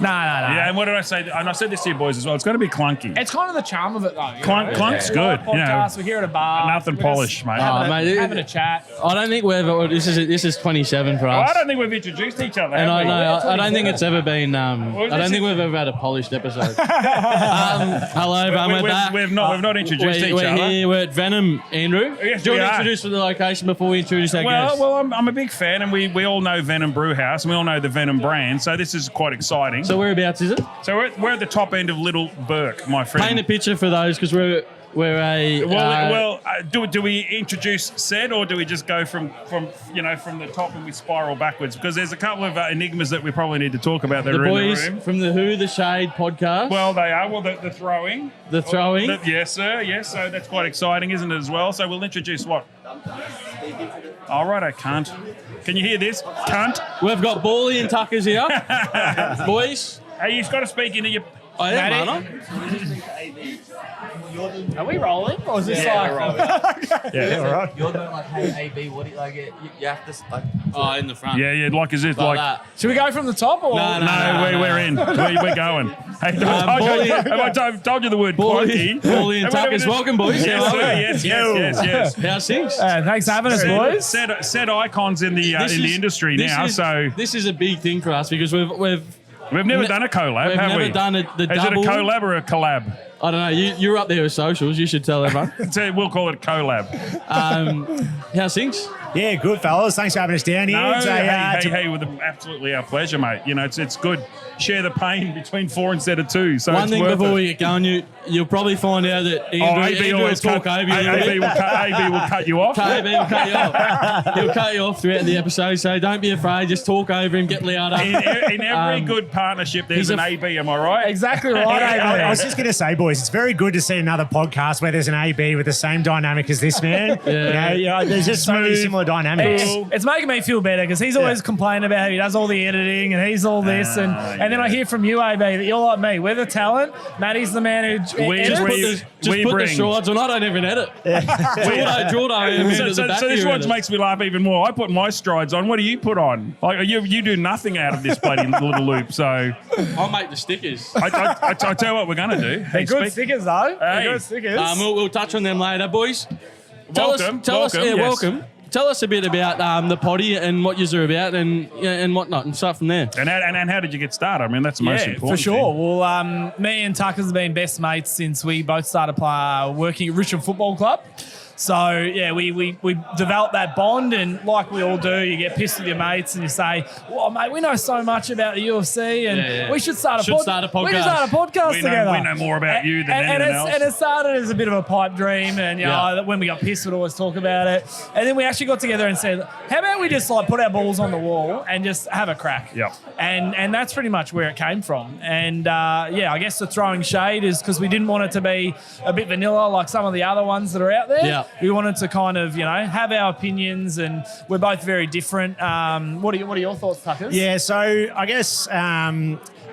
No. Yeah, and what did I say? And I said this to you boys as well. It's going to be clunky. It's kind of the charm of it, though. Clunk's good. Podcast, we're here at a bar. Nothing polished, mate. Having a chat. I don't think this is 27 for us. I don't think we've introduced each other. And I don't think it's ever been. I don't think we've ever had a polished episode. Hello, everyone. We're back. We've not introduced each other. We're here. We're at Venom, Andrew. Yes, Do you want to introduce the location before we introduce our guests? Well, I'm a big fan, and we all know Venom Brew House, and we all know the Venom brand, so this is quite exciting. So whereabouts is it? So we're at the top end of Little Burke, my friend. Paint a picture for those, because we're a... Do we introduce Sed, or do we just go from the top and we spiral backwards? Because there's a couple of enigmas that we probably need to talk about that the are boys in the room. From the Who the Shade podcast. Well, they are. Well, the throwing. The throwing. Yes, sir. Yes, so that's quite exciting, isn't it, as well? So we'll introduce what? All right, I can't. Can you hear this? Cunt. We've got Bally and Tuckers here. Boys. Hey, you've got to speak into your... Oh, yeah, man. Are we rolling? Or is this rolling. Yeah, all right. You're doing like, hey, AB, what do you like? You have to like. Oh, in the front. Yeah, like as if Like like... that. Should we go from the top? Or? No, we're in. We're going. Hey, have I told you the word clunky? Bally and Tuckers. Welcome, boys. Yes. How's things? Thanks for having us, boys. Set icons in the industry now. So this is a big thing for us because we've never done a collab, have we? We've never done the double. Is it a collab or a collab? I don't know. You're up there with socials. You should tell everyone. We'll call it a collab. How's things? Yeah, good, fellas. Thanks for having us down here. No, hey, with absolutely our pleasure, mate. You know, it's good. Share the pain between 4 instead of 2. So one it's thing worth before it. we get going, you'll probably find out that Andrew will talk over you. AB will cut you off. AB will cut you off. He'll cut you off throughout the episode, so don't be afraid. Just talk over him, get louder. In every good partnership, there's an AB, am I right? Exactly right, AB. I was just going to say, boys, it's very good to see another podcast where there's an AB with the same dynamic as this man. There's just so many similar dynamics. It's making me feel better because he's always complaining about how he does all the editing and he's all this. And then I hear from you, AB, that you're like me. We're the talent. Matty's the man who edits. Just put the strides on. I don't even edit. So this one makes me laugh even more. I put my strides on. What do you put on? Like you do nothing out of this bloody little loop. So I'll make the stickers. I tell you what we're going to do. They're good stickers, though. Hey. They're good stickers. We'll touch on them later, boys. Welcome. Welcome. Tell us a bit about the potty and what you're about and whatnot, and start from there. And how did you get started? I mean, that's the most important for sure. thing. Well, me and Tuckers have been best mates since we both started working at Richmond Football Club. So, yeah, we developed that bond, and like we all do, you get pissed with your mates and you say, well, mate, we know so much about the UFC and we should start a podcast. We should start a podcast together. We know more about you than anyone else. And it started as a bit of a pipe dream, and when we got pissed, we'd always talk about it. And then we actually got together and said, how about we just put our balls on the wall and just have a crack? Yeah. And that's pretty much where it came from. And, I guess the throwing shade is because we didn't want it to be a bit vanilla like some of the other ones that are out there. Yeah. We wanted to kind of, have our opinions, and we're both very different. What are your thoughts, Tuckers? Yeah, so I guess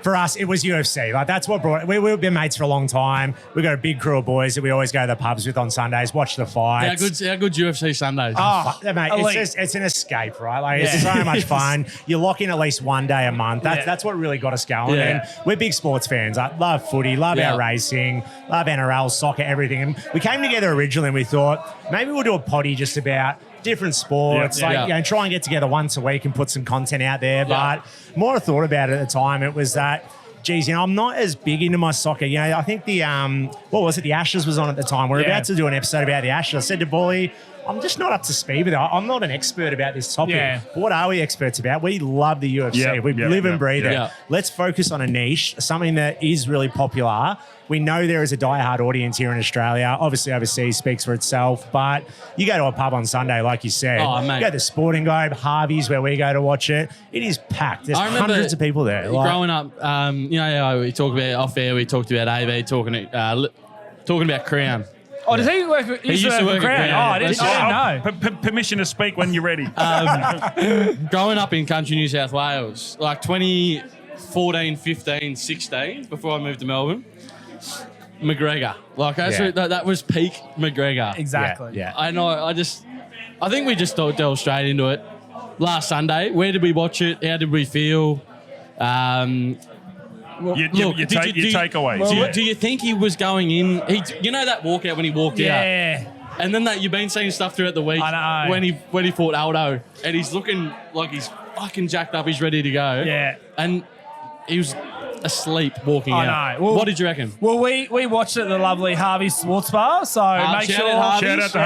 for us, it was UFC. Like that's what brought it. We've been mates for a long time. We've got a big crew of boys that we always go to the pubs with on Sundays, watch the fights. How good UFC Sundays? Oh, mate, it's an escape, right? Like it's so much fun. You lock in at least one day a month. That's what really got us going. Yeah. And we're big sports fans. I love footy, love our racing, love NRL, soccer, everything. And we came together originally and we thought maybe we'll do a potty just about different sports, try and get together once a week and put some content out there. But more I thought about it at the time, it was that, geez, I'm not as big into my soccer. I think the the Ashes was on at the time. We're about to do an episode about the Ashes. I said to Bully, I'm just not up to speed with it. I'm not an expert about this topic. Yeah. But what are we experts about? We love the UFC. We live and breathe it. Yeah. Let's focus on a niche, something that is really popular. We know there is a diehard audience here in Australia. Obviously, overseas speaks for itself. But you go to a pub on Sunday, like you said. Oh, mate. You go to the Sporting Globe, Harvey's, where we go to watch it. It is packed. There's hundreds of people there. Growing up, we talked about off air. We talked about AV talking about Crown. Oh, does he work? He used to work at Crown. Oh, I didn't know. Permission to speak when you're ready. Growing up in country New South Wales, like 2014, 15, 16, before I moved to Melbourne, McGregor. That was peak McGregor. Exactly. Yeah. I know. I think we just delved straight into it. Last Sunday, where did we watch it? How did we feel? Your takeaways. Do you think he was going in? You know that walkout when he walked out? Yeah. And then you've been seeing stuff throughout the week I know. when he fought Aldo, and he's looking like he's fucking jacked up. He's ready to go. Yeah. And he was asleep walking out. I know. Well, what did you reckon? Well, we watched it at the lovely Harvey Sports Bar, so make sure. Shout out to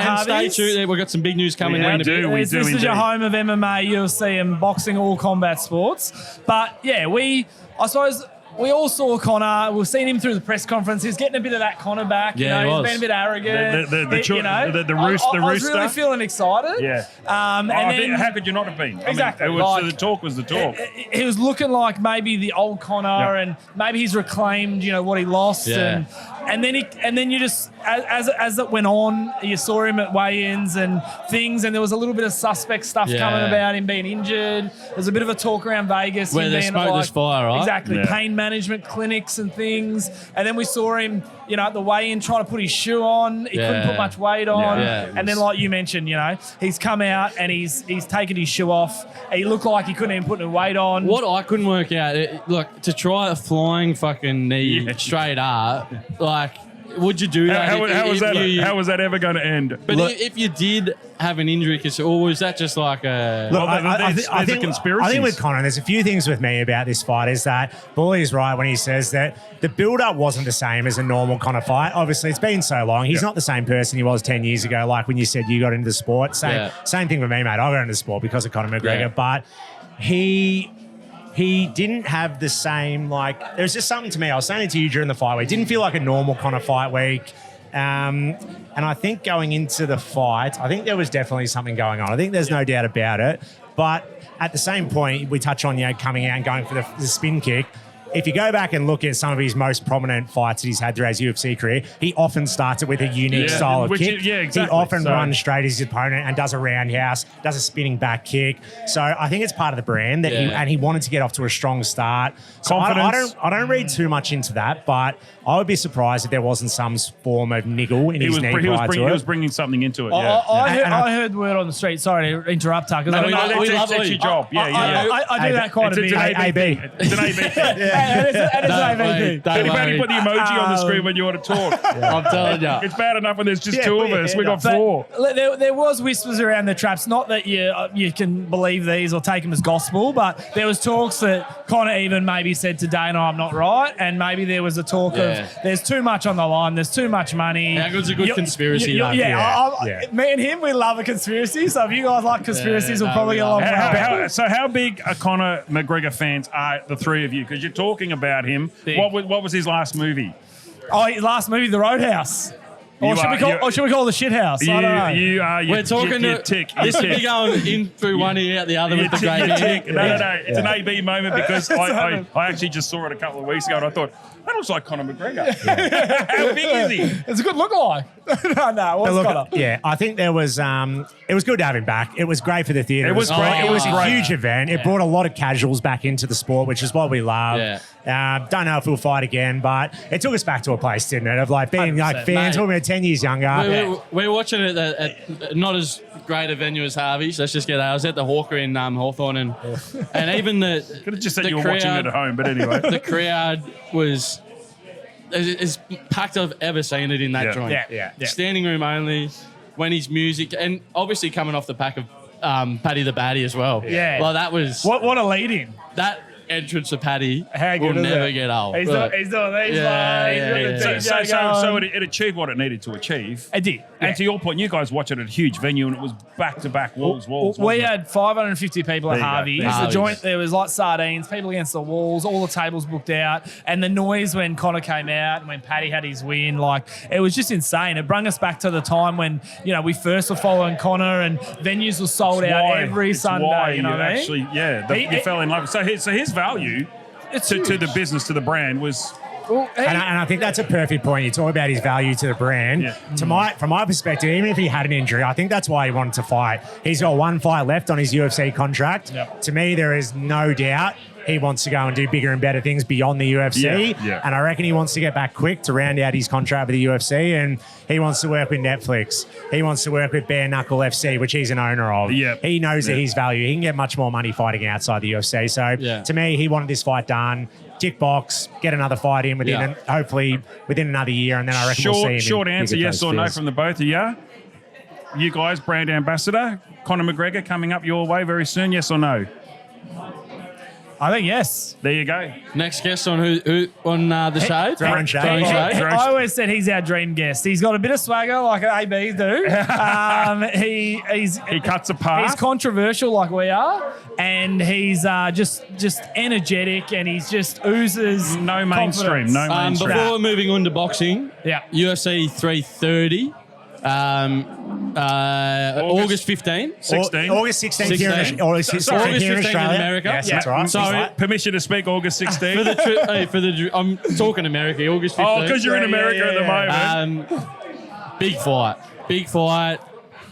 Harvey. And stay tuned. We've got some big news coming in. This is your home of MMA, UFC, and boxing, all combat sports. But yeah, I suppose we all saw Conor. We've seen him through the press conference. He's getting a bit of that Conor back. Yeah, he's been a bit arrogant. The I was rooster. really feeling excited. Yeah. How could you not have been? Exactly. I mean, the talk was the talk. He was looking like maybe the old Conor, and maybe he's reclaimed, what he lost, and then you just as it went on, you saw him at weigh-ins and things, and there was a little bit of suspect stuff coming about him being injured. There's a bit of a talk around Vegas where there's smoke, there's fire, right? Exactly, pain management clinics and things, and then we saw him, at the weigh-in trying to put his shoe on. He couldn't put much weight on, and then like you mentioned, he's come out and he's taken his shoe off. He looked like he couldn't even put any weight on. What I couldn't work out, look, to try a flying fucking knee straight up, like, would you do that? How was that ever going to end? But if you did have an injury, or was that just like a... Look, I think a conspiracy. I think with Conor, there's a few things with me about this fight is that Bully is right when he says that the build-up wasn't the same as a normal Conor fight. Obviously, it's been so long. He's not the same person he was 10 years ago, like when you said you got into the sport. Same thing with me, mate. I got into the sport because of Conor McGregor, but he didn't have the same, there's just something to me. I was saying it to you during the fight week. It didn't feel like a normal Conor fight week. And I think going into the fight, I think there was definitely something going on. I think there's no doubt about it. But at the same point, we touch on, coming out and going for the spin kick. If you go back and look at some of his most prominent fights that he's had throughout his UFC career, he often starts it with a unique style of kick. Exactly. He often runs straight at his opponent and does a roundhouse, does a spinning back kick. So I think it's part of the brand that he wanted to get off to a strong start. So I don't read too much into that, but I would be surprised if there wasn't some form of niggle in his knee prior to it. He was bringing something into it. I heard word on the street. Sorry to interrupt, Tucker. That's your job. I do that quite a bit. It's an AB. It's an AVP. Don't only put the emoji on the screen when you want to talk. I'm telling you. It's bad enough when there's just two of us. We got four. There was whispers around the traps. Not that you can believe these or take them as gospel, but there was talks that Conor even maybe said to Dana, I'm not right. And maybe there was a talk of there's too much on the line. There's too much money. How good's a good conspiracy? Me and him, we love a conspiracy. So if you guys like conspiracies, we'll probably get along well. So how big a Conor McGregor fans are the three of you? Because you're talking about him. What was his last movie? His last movie, The Roadhouse. Or should we call it The Shithouse? I don't know. We're talking this would be going in through one ear out the other with the great tick. No. It's an AB moment because I actually just saw it a couple of weeks ago and I thought, that looks like Conor McGregor. How big is he? It's a good look-alike. What's Conor? Yeah, I think there was. It was good to have him back. It was great for the theatre. It was great. It was a huge event. It brought a lot of casuals back into the sport, which is what we love. Don't know if we'll fight again, but it took us back to a place, didn't it? Of being fans when we were 10 years younger. We're watching it at not as great a venue as Harvey's. Let's just get that. I was at the Hawker in Hawthorne, and even could have just said you were watching it at home, but anyway, the crowd was as packed I've ever seen it in that joint. Standing room only. When his music, and obviously coming off the pack of Paddy the Baddy as well. Well, that was what a lead in. That entrance of Paddy will never get old. He's doing these. So it achieved what it needed to achieve. It did. And to your point, you guys watched it at a huge venue and it was back-to-back walls. We had 550 people at Harvey's. The joint, there was like sardines, people against the walls, all the tables booked out. And the noise when Conor came out and when Paddy had his win, it was just insane. It brought us back to the time when, we first were following Conor and venues were sold out every Sunday. You know what I mean? You fell in love. So his value to the business, to the brand was... And I think that's a perfect point. You talk about his value to the brand. From my perspective, even if he had an injury, I think that's why he wanted to fight. He's got one fight left on his UFC contract. To me, there is no doubt he wants to go and do bigger and better things beyond the UFC. Yeah. And I reckon he wants to get back quick to round out his contract with the UFC. And he wants to work with Netflix. He wants to work with Bare Knuckle FC, which he's an owner of. Yep. He knows that his value. He can get much more money fighting outside the UFC. So to me, he wanted this fight done. Tick box, get another fight in within, hopefully within another year, and then I reckon we'll see him. Short answer, yes or no from the both of you. You guys, brand ambassador, Conor McGregor coming up your way very soon, yes or no? I think yes. There you go. Next guest on who on the shade? Throwing shade. I always said he's our dream guest. He's got a bit of swagger like AB do. He cuts a path. He's controversial like we are, and he's just energetic, and he's just oozes No mainstream. confidence. No mainstream. Before moving on to boxing, UFC 330, August 15. 16. August 16th here in 16th. August 16th August here in 15th in Australia. America. Yes, Yeah. that's right. Sorry. Permission to speak August 16. I'm talking America, August 15th. Oh, because you're in America at the moment. Big fight.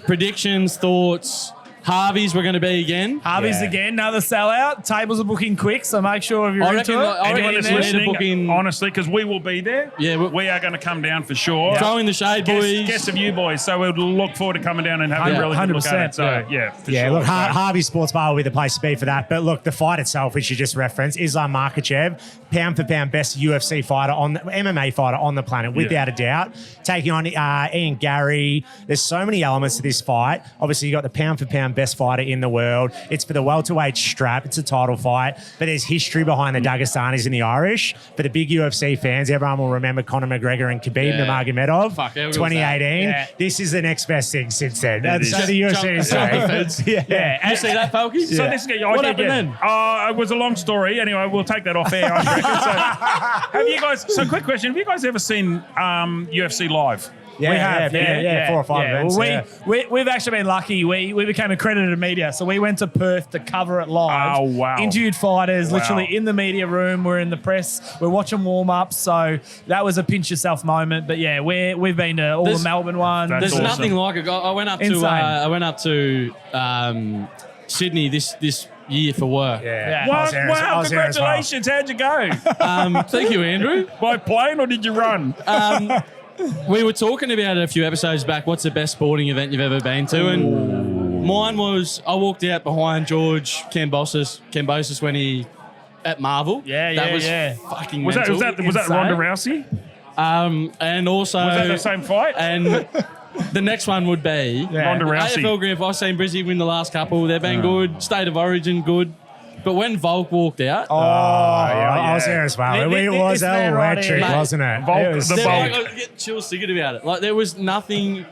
Predictions, thoughts. Harvey's we're going to be again. Harvey's again, another sellout. Tables are booking quick, so make sure if you're into it. Anyone that's listening, book in, honestly, because we will be there. Yeah, we are going to come down for sure. Throwing the shade, boys. Guests of you boys. So we'll look forward to coming down and having a really good look at it. So, for sure. Look, So- Harvey Sports Bar will be the place to be for that. But look, the fight itself, which you just referenced, Islam Makhachev, pound for pound best UFC fighter MMA fighter on the planet, without a doubt. Taking on Ian Gary. There's so many elements to this fight. Obviously, you got the pound for pound best fighter in the world. It's for the welterweight strap. It's a title fight. But there's history behind the Dagestanis and the Irish. For the big UFC fans, everyone will remember Conor McGregor and Khabib Nurmagomedov, 2018. This is the next best thing since then. That's what the UFC is saying. You see that, Falky? So this is What happened then? It was a long story. Anyway, we'll take that off air. I reckon. So, have you guys? So, quick question: have you guys ever seen UFC live? We have, 4 or 5 events. Well, we've actually been lucky. We became accredited media, so we went to Perth to cover it live. Oh, wow. Interviewed fighters, literally in the media room. We're in the press. We're watching warm-ups, so that was a pinch yourself moment. But yeah, we've been to all the Melbourne ones. That's There's awesome. nothing like it. I went up to Sydney this year for work. Wow! Congratulations! How'd you go? Thank you, Andrew. By plane or did you run? We were talking about it a few episodes back. What's the best sporting event you've ever been to? And mine was I walked out behind George Kambosos when he at Marvel. That was fucking Was mental. that Ronda Rousey? And also Was that the same fight? And the next one would be Ronda Rousey. AFL Grand. I've seen Brizzy win the last couple. They've been good. State of Origin good. But when Volk walked out, I was there as well. It was electric, wasn't it? I get chills thinking about it. Like there was nothing.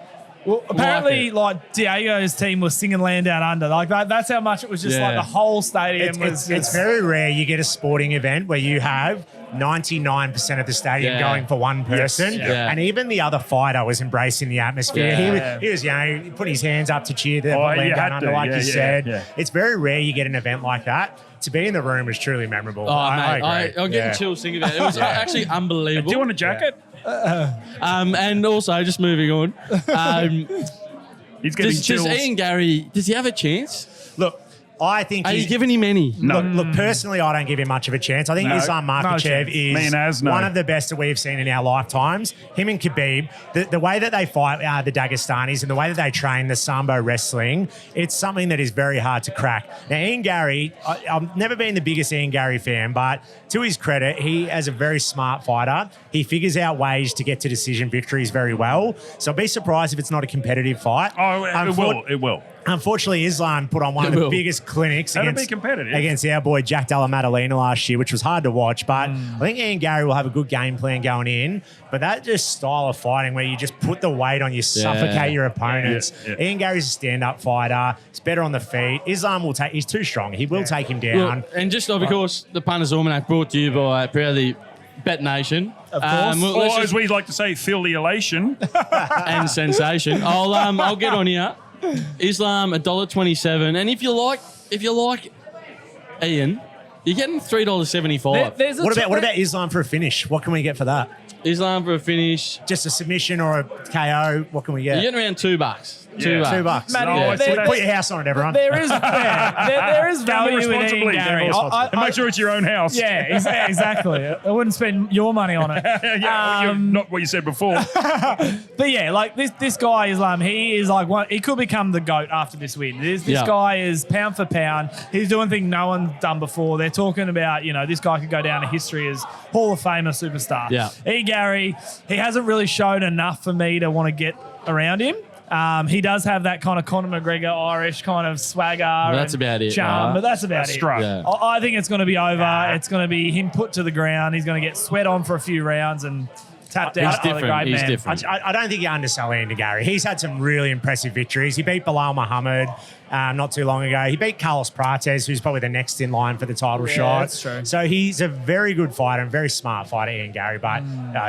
Well, apparently, like Diego's team was singing "Land Down Under." Like that's how much it was. Just like the whole stadium was. It's very rare you get a sporting event where you have 99% of the stadium going for one person, and even the other fighter was embracing the atmosphere. He was, putting his hands up to cheer the Land Down Under, like you said. It's very rare you get an event like that. To be in the room was truly memorable. I'm getting chills thinking about it. It was actually unbelievable. Do you want a jacket? And also, just moving on. He's getting chills. Does Ian Gary, does he have a chance? Look, I think Are you giving him any? No. Look, personally, I don't give him much of a chance. I think Islam Makhachev is one of the best that we've seen in our lifetimes. Him and Khabib, the way that they fight the Dagestanis and the way that they train the Sambo wrestling, it's something that is very hard to crack. Now, Ian Gary, I've never been the biggest Ian Gary fan, but to his credit, he is a very smart fighter. He figures out ways to get to decision victories very well. So I'd be surprised if it's not a competitive fight. Oh, it will. Unfortunately, Islam put on one of the biggest clinics against our boy Jack Della Maddalena last year, which was hard to watch. But I think Ian Gary will have a good game plan going in. But that just style of fighting where you just put the weight on, you suffocate your opponents. Ian Gary's a stand-up fighter. He's better on the feet. Islam will take. He's too strong. He will take him down. Look, and just of course, the Punters Almanac brought to you by proudly Bet Nation. Of course. Or as we like to say, feel the elation. And sensation. I'll get on here. Islam $1.27, and if you like Ian, you're getting $3.75. What about Islam for a finish? What can we get for that? Islam for a finish, just a submission or a KO. What can we get? You're getting around $2. $2. $2. Matty, No, I see that. Put your house on it, everyone. There is there is Gamble value in Ian responsibly. Gary. And make sure it's your own house. Yeah, exactly. I wouldn't spend your money on it. Not what you said before. But yeah, like this guy Islam, he is like one. He could become the GOAT after this win. This guy is pound for pound. He's doing things no one's done before. They're talking about this guy could go down to history as Hall of Famer superstar. Yeah. Ian Gary, he hasn't really shown enough for me to want to get around him. He does have that kind of Conor McGregor Irish kind of swagger. That's and about it, charm, right? but that's about That's it. straight. Yeah. I think it's going to be over. It's going to be him put to the ground. He's going to get sweat on for a few rounds and tapped out by the great He's man. different. I don't think you undersell Ian Gary. He's had some really impressive victories. He beat Bilal Muhammad not too long ago. He beat Carlos Prates, who's probably the next in line for the title shot. That's true. So he's a very good fighter and very smart fighter, Ian Gary, but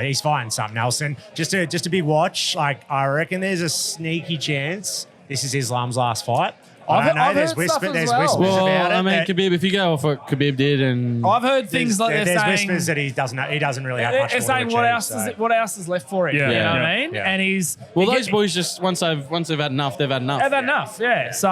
he's fighting something else. And just a big watch. Like, I reckon there's a sneaky chance this is Islam's last fight. I don't know. I've There's heard stuff whispers as well. Well, about it. I mean, that- Khabib, if you go off what Khabib did, and I've heard things like there's they're saying. whispers that he doesn't really have much They're more saying to what achieve, else so. what else is left for him? Yeah. You know what Yeah. I mean? Yeah. And he's those boys just once they've had enough, they've had enough. They've had enough, yeah. So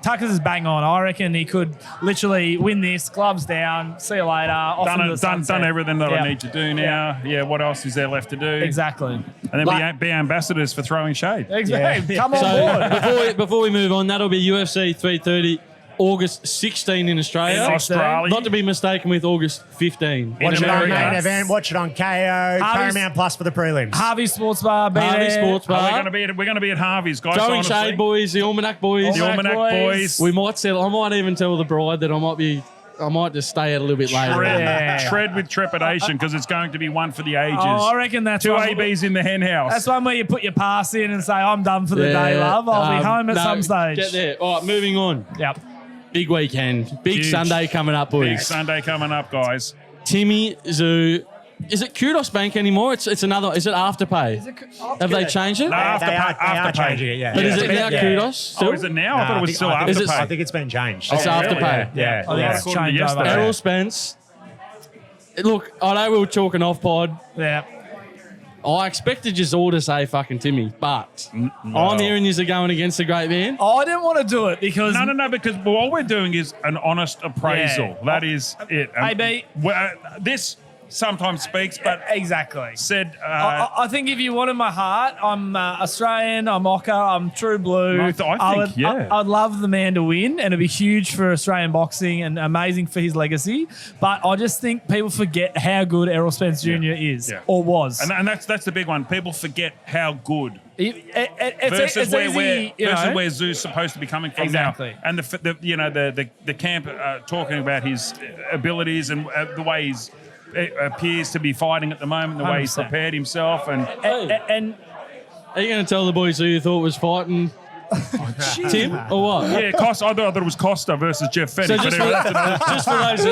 Tucker's is bang on. I reckon he could literally win this, gloves down, see you later. Off into the sunset. Done everything that Yeah. I need to do now. Yeah. What else is there left to do? Exactly. And then be ambassadors for throwing shade. Exactly. Yeah. Come on board. So before we move on, that'll be UFC 330, August 16 in Australia. In Australia. Not to be mistaken with August 15. Watch it on America. main event. Watch it on KO. Paramount Plus for the prelims. Harvey Sports Bar, be Harvey there. Sports Bar. We're going to be at Harvey's, guys. Throwing honestly. shade, boys. The Almanac boys. The Almanac boys. We might settle. I might even tell the bride that I might just stay out a little bit later. Yeah. Tread with trepidation because it's going to be one for the ages. Oh, I reckon that's Two one- ABs in the hen house. That's one where you put your pass in and say, I'm done for the day, love. I'll be home at some stage. Get there. All right, moving on. Yep. Big weekend. Big Huge. Sunday coming up, boys. Big Sunday coming up, guys. Timmy Tszyu. Is it Kudos Bank anymore? It's another. Is it Afterpay? Have they changed it? No, They Afterpay. are changing it, yeah. But is it Yeah. now Kudos? Still? Oh, is it now? I thought it was still I think Afterpay. I think it's been changed. It's really? Afterpay. Yeah. I think yeah. it's According to changed over. yesterday. Errol Spence. Look, I know we were talking off pod. Yeah. I expected you all to say fucking Timmy, but I'm hearing you are going against the great man. I didn't want to do it because No, because all we're doing is an honest appraisal. Yeah. That is it. AB. This sometimes speaks, but exactly. said I think if you wanted my heart, I'm Australian, I'm Ocker, I'm true blue. I think, yeah. I'd love the man to win, and it'd be huge for Australian boxing and amazing for his legacy. But I just think people forget how good Errol Spence Jr. is Yeah. or was. and that's the big one. People forget how good It's versus easy, where Zoo's supposed to be coming from Exactly. now. And the camp talking about his abilities and the way he's appears to be fighting at the moment, the way he's 100%. prepared himself, and and Are you going to tell the boys who you thought was fighting Tim or what? yeah, Costa. I thought it was Costa versus Jeff Fennick. So but anyway, that's another just for those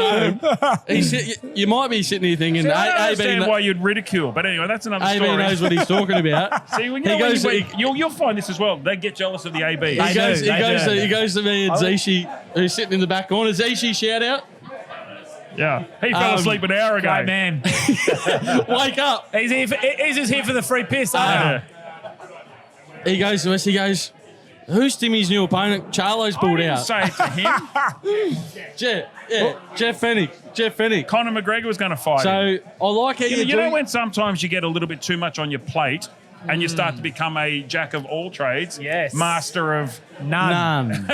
at home, you might be sitting here thinking, I don't AB, understand why you'd ridicule, but anyway, that's another AB story. knows what he's talking about. See, when He goes- you'll find this as well. They get jealous of the AB. They do. He goes to me and Zishi, who's sitting in the back corner. Zishi, shout out. Yeah, he fell asleep an hour ago. great man. Wake up. He's just here for the free piss, aren't Yeah. He goes to us, he goes, who's Timmy's new opponent? Charlo's I pulled didn't out. say it to him. Jeff Fennick. Conor McGregor was going to fight him. So I like how You know when sometimes you get a little bit too much on your plate and you start to become a jack of all trades, Yes. master of... None.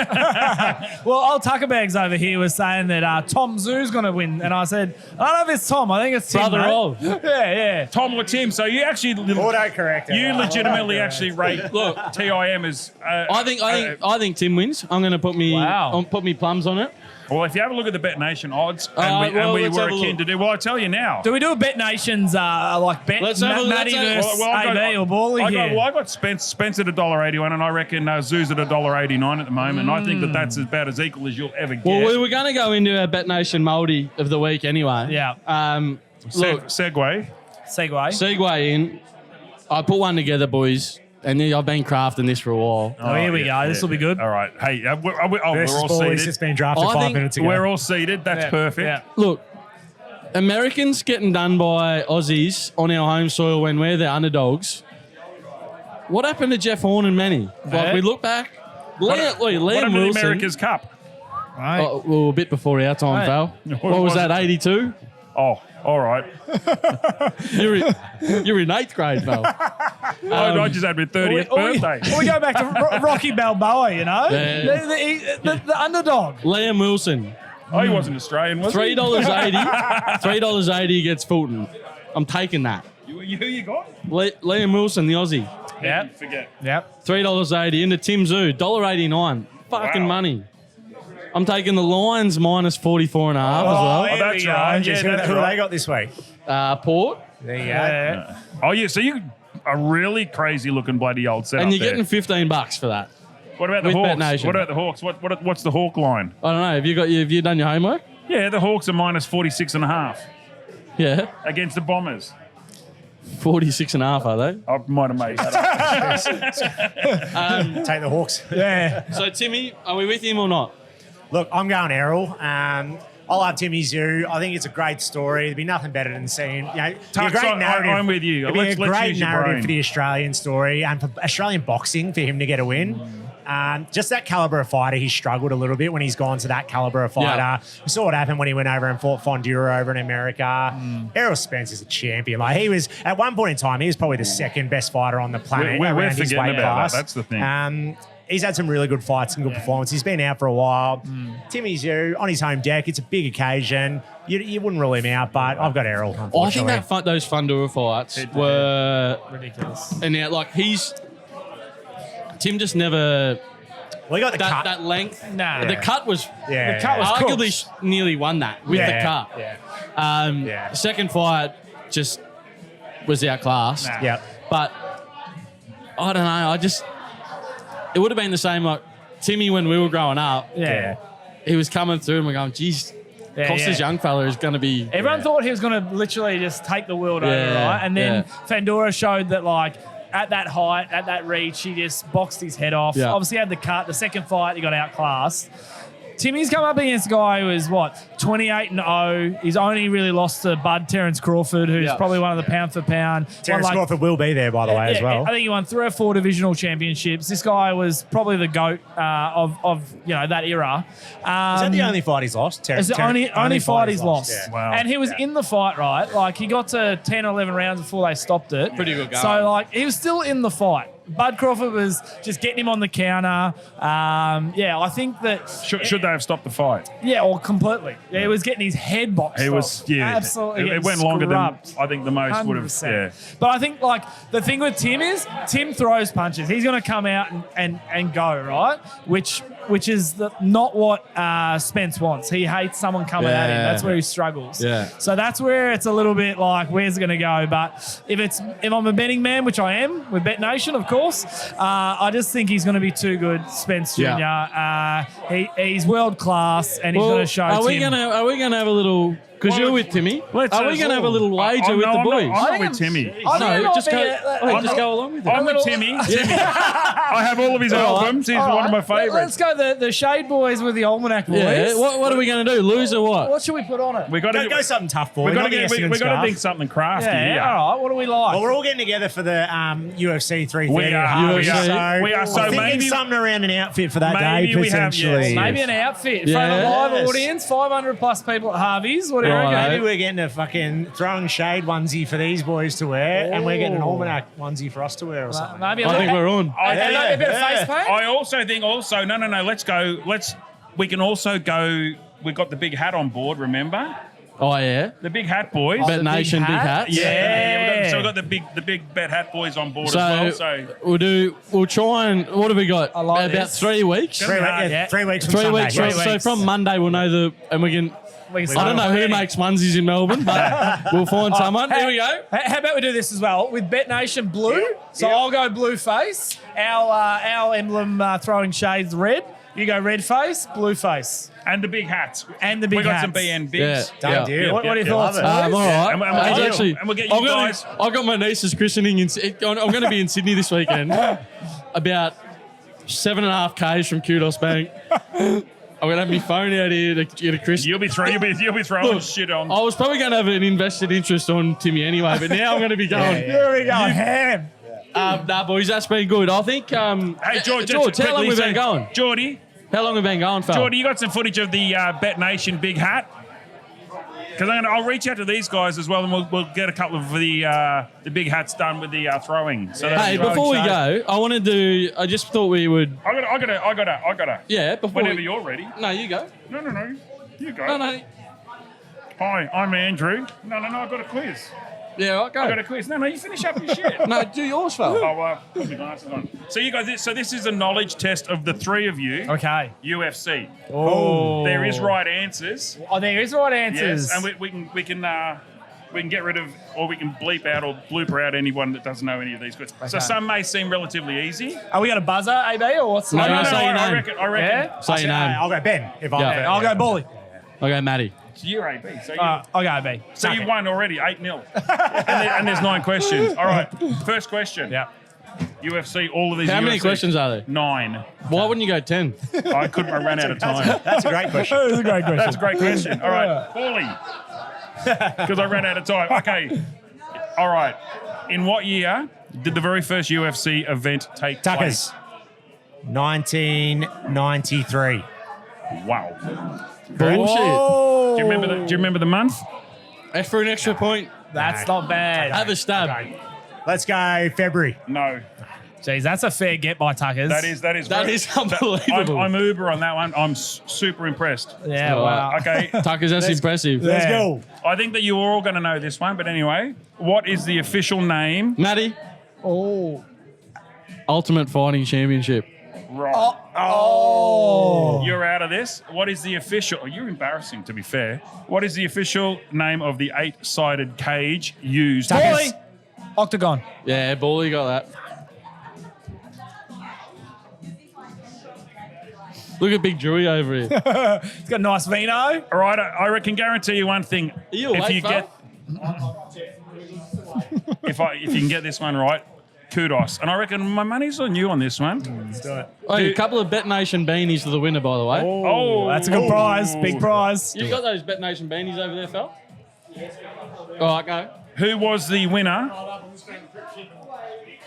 Well, old Tuckerbags over here was saying that Tom Tszyu going to win. And I said, I don't know if it's Tom. I think it's Tim. Brother mate. of. Yeah. Tom or Tim. So you actually... Autocorrect. You legitimately actually rate TIM as... I think Tim wins. I'm going to put me put me plums on it. Well, if you have a look at the Bet Nation odds, and well, we let's were have a akin look. to do... Well, I tell you now. Do we do a Bet Nations like bet Let's have a- Matty let's have- versus AB or Bally here? I got Spence at $1.81, and I reckon Zoo's at $1.89 at the moment. And I think that's about as equal as you'll ever get. Well, we were going to go into our Bet Nation Mouldy of the week anyway. Yeah. Look, Segue. segue in. I put one together, boys, and then I've been crafting this for a while. Oh, here we go. This will be good. All right. Hey, we're all Boys, it's seated. been drafted I 5 think minutes ago. We're all seated. That's perfect. Yeah. Look, Americans getting done by Aussies on our home soil when we're the underdogs. what happened to Jeff Horn and Manny? Like, we look back. What Liam happened to the Wilson. America's Cup? Right. Oh, well, a bit before our time, Right. pal. What was that, 82? Oh, all right. You're in 8th grade, pal. I just had my 30th birthday. We go back to Rocky Balboa, you know? Yeah. The underdog. Liam Wilson, Oh, he wasn't Australian, was he? $3.80. $3.80 against Fulton. I'm taking that. Who you got? Liam Wilson, the Aussie. Yeah. Forget. Yep. $3.80 into Tim Tszyu, $1.89. Fucking Wow. money. I'm taking the Lions minus 44.5 as well. here that's we go. right. Just Yeah, who that's who right. they got this week? Port. There you go. Yeah. Oh, yeah. So you a really crazy looking bloody old setup And you're there. getting $15 for that. What about the with Hawks? BetNation. What about the Hawks? What's the Hawk line? I don't know. Have you done your homework? Yeah, the Hawks are minus 46.5 Yeah. against the Bombers. 46.5, are they? I might have made that up. Take the Hawks. Yeah. So, Timmy, are we with him or not? Look, I'm going Errol. I love Tim Tszyu. I think it's a great story. There'd be nothing better than seeing, it'd be a Tux, great narrative. I'm with you. It'd be Let's a great use your narrative brain. for the Australian story and for Australian boxing for him to get a win. Just that caliber of fighter, he struggled a little bit when he's gone to that caliber of fighter. Yeah. We saw what happened when he went over and fought Fondura over in America. Errol Spence is a champion. Like, he was, at one point in time, he was probably the second best fighter on the planet. We're around his forgetting weight about class. that. That's the thing. He's had some really good fights and good performances. He's been out for a while. Tim Tszyu on his home deck. It's a big occasion. You wouldn't rule him out, but I've got Errol. Oh, I think Unfortunately, those Fundura fights were Ridiculous. and now like Tim just never we got the cut. that length. Nah. The cut was Yeah, the cut was arguably cooked. nearly won that with the cut. Yeah. Yeah. The second fight just was outclassed. Nah. Yep. But I don't know. It would have been the same like Timmy when we were growing up. Yeah. He was coming through and we're going, geez, Yeah, Costa's yeah. young fella is going to be. Everyone thought he was going to literally just take the world over, Yeah, right? And then yeah. Fandora showed that, like, at that height, at that reach, he just boxed his head off. Yeah. Obviously had the cut. The second fight, he got outclassed. Timmy's come up against a guy who is, 28-0. He's only really lost to Bud Terence Crawford, who's Yeah. probably one of the pound for pound. Terence Crawford will be there, by the way, as well. I think he won 3 or 4 divisional championships. This guy was probably the GOAT of that era. Is that the only fight he's lost? It's the only fight he's lost. Yeah. Wow. And he was in the fight, right? Like, he got to 10 or 11 rounds before they stopped it. Pretty good going. So, like, he was still in the fight. Bud Crawford was just getting him on the counter. I think that... Should they have stopped the fight? Yeah, or completely. Yeah, he was getting his head boxed He was, off. yeah. Absolutely. It getting went longer scrubbed. than I think the most would have. 100%. Yeah. But I think, like, the thing with Tim is Tim throws punches. He's going to come out and go, right? Which is not what Spence wants. He hates someone coming at him. Yeah. That's where he struggles. Yeah. So that's where it's a little bit like, where's it going to go? But if I'm a betting man, which I am with BetNation, of course, I just think he's going to be too good, Spence Jr. Yeah. He's world class, and he's going to show. Are we Tim. gonna have a little? Because you're with Timmy. Are we going to have a little wager with the boys? I'm not with Timmy. I think it might just be go. Just go along with it. I'm with Timmy. I have all of his albums. He's All one of my right. favourites. Let's go the Shade Boys with the Almanac Boys. Yeah. What are we going to do? Lose or what? What should we put on it? We got to Go something tough, boy. We got Not the Essendon to stuff. think something crafty. Yeah, here. all right. What do we like? Well, we're all getting together for the UFC 330 We at are. Harvey, UFC. We are. So I'm thinking maybe something around an outfit for that Maybe day, we have, potentially. yes. Maybe an outfit in front of a Yes. live audience, 500 plus people at Harvey's. What do you Right. reckon? Maybe we're getting a fucking throwing shade onesie for these boys to wear, and we're getting an almanac onesie for us to wear or something. Maybe I think we're on. And maybe a bit of Yeah. face paint. I also think no. Let's go. We can also go. We've got the big hat on board. Remember Oh yeah. the big hat boys. Bet Nation big hat? hats. Yeah. So we've got the big bet hat boys on board as well. So We'll try and what have we got? I like About this. 3 weeks. 3 weeks, Yeah. 3 weeks from 3 Sunday. weeks. yes. So from Monday we'll know and we can. I don't know who makes onesies in Melbourne, but we'll find someone. Here we go. How about we do this as well with Bet Nation blue? So I'll go blue face. Our emblem throwing shades red. You go red face, blue face. and the big hats. And the big We got hats. some BN Yeah. bigs. Done deal. What are your thoughts? Love it. boys? All right. And we'll It's get- actually, and we'll get you guys- I got my niece's christening in. I'm going to be in Sydney this weekend. About 7.5 Ks from Kudos Bank. I'm going to have my phone out here to get a christening. You'll be throwing shit on. I was probably going to have an invested interest on Timmy anyway, but now I'm going to be going. Here we go. Ham. Nah, boys, that's been good. I think. Hey, George, how long we been going? Geordie, How long we been going, fella? Geordie, you got some footage of the Bet Nation big hat? Because I'll reach out to these guys as well, and we'll get a couple of the big hats done with the throwing. So Hey, before we go, I just thought we would. I gotta. Yeah, before. Whenever you're ready. No, you go. No. You go. No. Hi, I'm Andrew. No. I've got a quiz. Yeah, I'll go. I've got a quiz. No, you finish up your shit. No, do yours, fella. Oh, put my glasses on. So you guys, this is a knowledge test of the three of you. Okay. UFC. Oh. There is right answers. Oh, there is right answers. Yes, and we can get rid of, or we can bleep out or blooper out anyone that doesn't know any of these quizzes. So some may seem relatively easy. Are we got a buzzer, AB, or what's the No, name? say your I name. reckon. Yeah? Say your name. I'll go Ben if I'm Yeah. there. I'll go Bully. I'll go Matty. So you're AB. So I'll go AB. so you won already, 8-0. and there's 9 questions. All right, first question. Yeah. UFC, all of these How UFC. many questions are there? 9. Why wouldn't you go 10? I ran out of time. That's a great question. That was a great question. That's a great question. All right, Paulie. Because I ran out of time. Okay. All right. In what year did the very first UFC event take Tuckers. 1993. place? Wow. Bullshit. Do you remember the month? F for an extra point. That's not bad. Have a stab. Okay. Let's go February. No. Jeez, that's a fair get by Tuckers. That is unbelievable. I'm Uber on that one. I'm super impressed. Yeah, All wow. right. Okay. Tuckers, that's impressive. Let's Yeah. go. I think that you are all going to know this one, but anyway, what is the official name? Matty, Oh. Ultimate Fighting Championship. Right. Oh. You're out of this. What is the official? Oh, you're embarrassing, to be fair. What is the official name of the 8-sided cage used? Bully. Octagon. Yeah, Bully got that. Look at Big Drewy over here. He's got a nice vino. All right, I can guarantee you one thing. Are you awake, fella? if you can get this one right, kudos. And I reckon my money's on you on this one. Let's do it. Oh, a couple of Bet Nation beanies for the winner, by the way. Oh, That's a good prize. Big prize. You got those Bet Nation beanies over there, fella? All right, go. Who was the winner?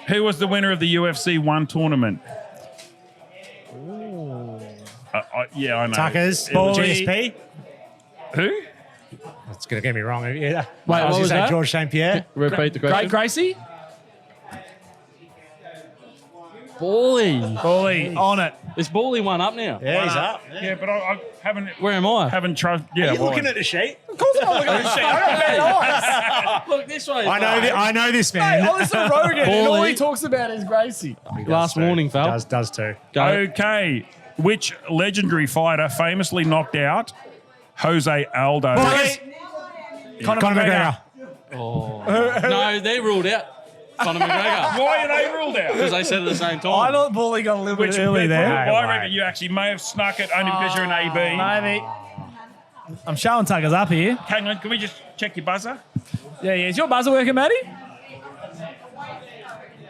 Who was the winner of the UFC 1 tournament? Yeah, I know. Tuckers. It was- GSP. Who? That's going to get me wrong. Yeah. Wait, what was that? George St Pierre. Repeat the Great question. Gracie. Bully. Bully. On it. Is Bully one up now? Yeah, he's up. Yeah, but I haven't Where am I? tried. Yeah, Are you looking at the sheet? Of course I'm looking at the sheet. I got bad eyes. Look this way. I know this Hey, man. I listen to Rogan and all Bully. he talks about is Gracie. Last warning, fella. Does too. Go. Okay, which legendary fighter famously knocked out Jose Aldo? Conor Conor McGregor. McGregor. No, they're ruled out. Conor McGregor. Why are they ruled out? Because they said at the same I time. thought Bully got a little bit early there. Well, I No reckon way. you actually may have snuck it only because you're an AB. Maybe. I'm showing Tuckers up here. Hang on, can we just check your buzzer? Yeah. Is your buzzer working, Matty?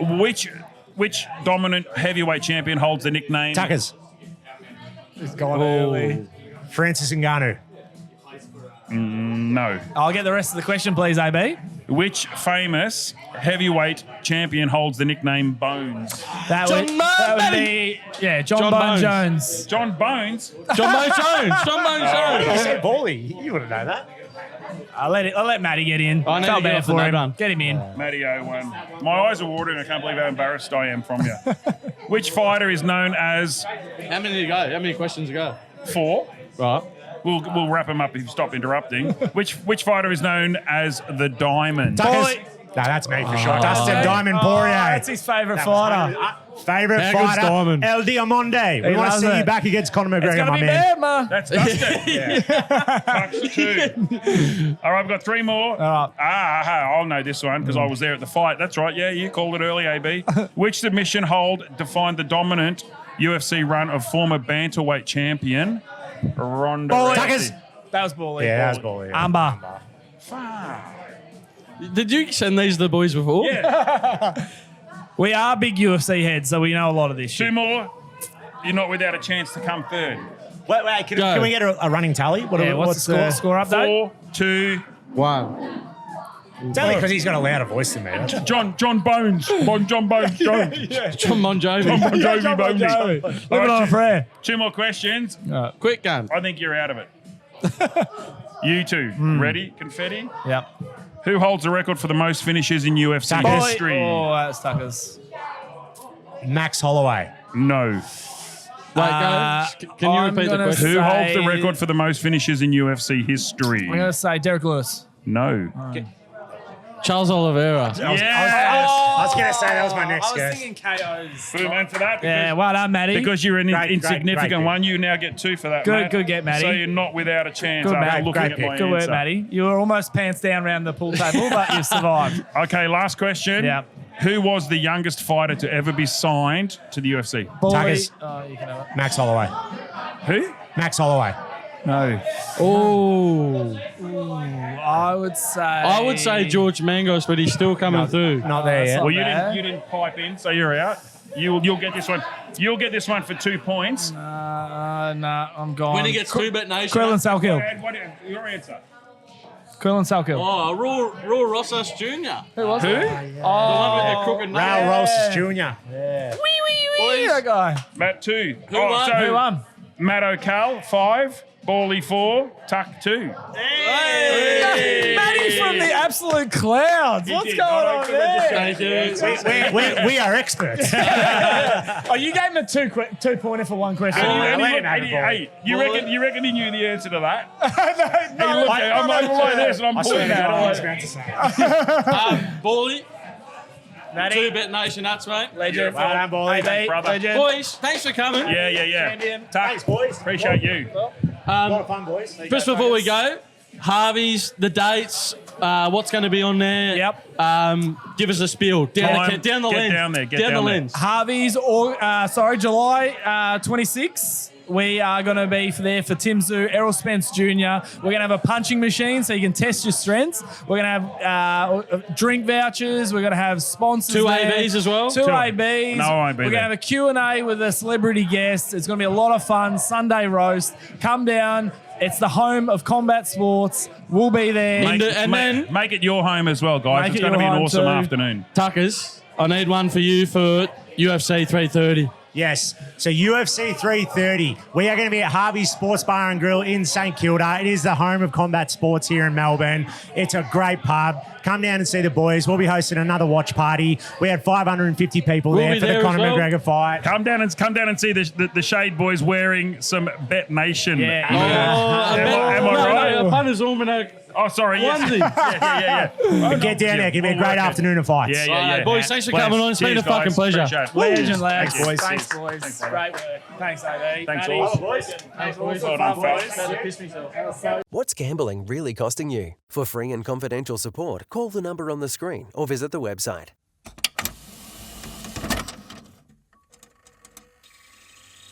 Which dominant heavyweight champion holds the nickname? Tuckers. He's gone early. Francis Ngannou. No. I'll get the rest of the question, please, AB. Which famous heavyweight champion holds the nickname Bones? That would be John John Bone Bones. Jones. John Bones? John Bones Jones. John Bones I Jones. said Bally. You wouldn't know that. I'll let Matty get in. I know Felt you get bad off the for no him. run. Get him in. Matty 0-1. My eyes are watering. I can't believe how embarrassed I am from you. Which fighter is known as How many to go? How many questions to go? 4? Right. We'll wrap him up if you stop interrupting. Which fighter is known as the Diamond? Tuckers. No, that's me for sure. Dustin Diamond Poirier. That's his favourite fighter. Favorite How good's fighter, Diamond? El Diamante. We He want to loves see it. you back against Conor It's McGregor, going to my be man. bad, man. That's Dustin. Yeah. Bucks 2. All right, I've got 3 more. All right. I'll know this one because I was there at the fight. That's right. Yeah, you called it early, AB. Which submission hold defined the dominant UFC run of former bantamweight champion Ronda Rousey? Tuckers. That was Bully. Yeah, that was Bally. Armbar. Did you send these to the boys before? Yeah. We are big UFC heads, so we know a lot of this 2 shit. more. You're not without a chance to come third. Wait, Go. can we get a running tally? Yeah, what's the score update? 4, 2. 1. It's only because he's got a louder voice than me. That's all. John Bones. John Bon Jovi. John Bon Jovi. John Bon Jovi Bones. Living on a prayer. 2 more questions. Quick game. I think you're out of it. You two. Ready? Confetti? Yep. Who holds the record for the most finishes in UFC Tuckers. history? Oh, that's Tuckers. Max Holloway. No. Wait, go. Can you I'm repeat the gonna question? Who holds the Say- record for the most finishes in UFC history? I'm going to say Derek Lewis. No. Charles Oliveira. Yeah. I was going to say that was my next guess. KOs. Boom, and for that, Yeah, well done, Matty. because you're an Great insignificant pick. one, you now get 2 for that, Good- Matt. good get, Matty. So you're not without a chance Good, after Matt. looking Great at my pick. Good work, answer. Matty. You were almost pants down around the pool table, but you survived. Okay, last question. Yeah. Who was the youngest fighter to ever be signed to the UFC? Boy, Tuckers. oh, you can have it. Max Holloway. Who? Max Holloway. No. Oh. I would say George Mangos, but he's still coming through. Not there that's yet. not Well, bad. you didn't pipe in, so you're out. You'll get this one. You'll get this one for 2 points. Nah, I'm gone. When he gets 2-bet nation. Krillin Salkill. And what your answer? Krillin Salkill. Oh, Raw Rosas Jr. Who was Who? it? The one with the crooked nose. Raul Rosas Jr. Boys, That guy. Matt 2. Who won? So Who won? Matt O'Cal 5, Bally 4, Tuck 2. Matty from the absolute clouds. What's did. going I on couldn't just there? Thank you. We are experts. Oh, you gave him a 2-pointer for one question. And let he him looked- have and it, boy. hey, you reckon he knew the answer to that? No, He looked at it, I'm like this, and I'm I swear pulling to God, I was out. about to say. Bally, Matty, 2-bet nation nuts, mate. legend. Well done, boy. AB, brother. legend. Boys, thanks for coming. Yeah. Champion. Tuck, Thanks, boys. appreciate you. A lot of fun, boys. Just before we go, Harvey's, the dates, what's going to be on there. Yep. Give us a spiel. Down the Get lens. down there, get down the down there. lens. Harvey's, July 26th. We are going to be there for Tim Tszyu, Errol Spence Jr. We're going to have a punching machine so you can test your strengths. We're going to have drink vouchers. We're going to have sponsors 2 there. ABs as well. 2 ABs. No, I won't be We're going to there. have a Q&A with a celebrity guest. It's going to be a lot of fun. Sunday roast. Come down. It's the home of combat sports. We'll be there. Make it your home as well, guys. Make It's it going to be your an home awesome too. afternoon. Tuckers, I need one for you for UFC 330. Yes. So UFC 330. We are going to be at Harvey's Sports Bar and Grill in St Kilda. It is the home of combat sports here in Melbourne. It's a great pub. Come down and see the boys. We'll be hosting another watch party. We had 550 people We'll there be for there the as Conor well. McGregor fight. Come down and see the Shade Boys wearing some Bet Nation. Yeah. Am I right? A punter's almanac. Oh, sorry. Yes. Onesie. Yeah. Get down there. It'll be a great afternoon of fights. Yeah. Alright, boys, thanks for Bless. coming on. It's been Cheers, a fucking guys. pleasure. Appreciate it. Legend, lads. Thanks, boys. Thanks, boys. Thanks, Great work. Thanks, AB. Thanks, Matty. all. Thanks, boys. Well done, Fun, folks. boys. Piss myself. What's gambling really costing you? For free and confidential support, call the number on the screen or visit the website.